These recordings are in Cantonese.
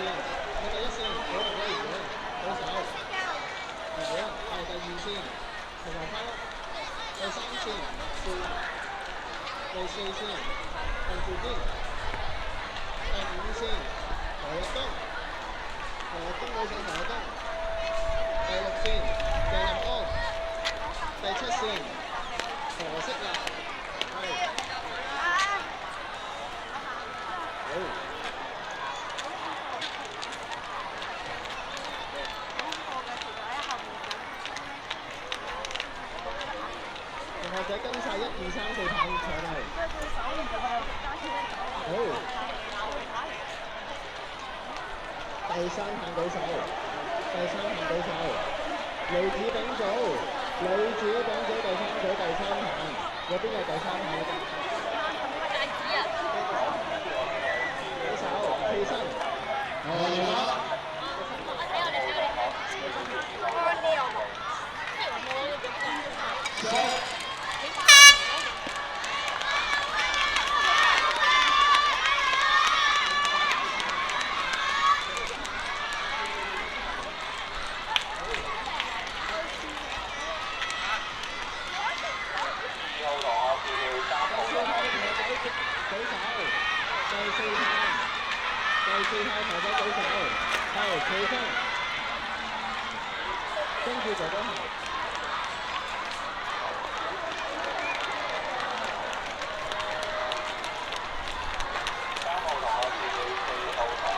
線，喺第一線，好嚟嘅，好手，好，係第二線，同埋翻屋，第三線，第四線，後住邊，第五線，何日東，何日東女上何日東，第六線，鄭林安，第七線，何色立，係，好。同學仔跟晒1、2、3、4棒上嚟。好。第三棒舉手，第三棒舉手。女子丙組，女子丙組第三組第三棒，有邊個第三棒嘅？舉手，起身。好。第四派頭仔舉手，係起身，跟住哥哥行。3號同學自己4號同學。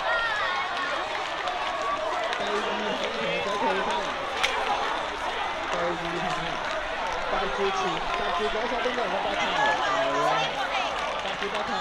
第二棒頭仔起身，第二棒搭住左手邊嘅人嘅膊頭，係啊，搭住膊頭。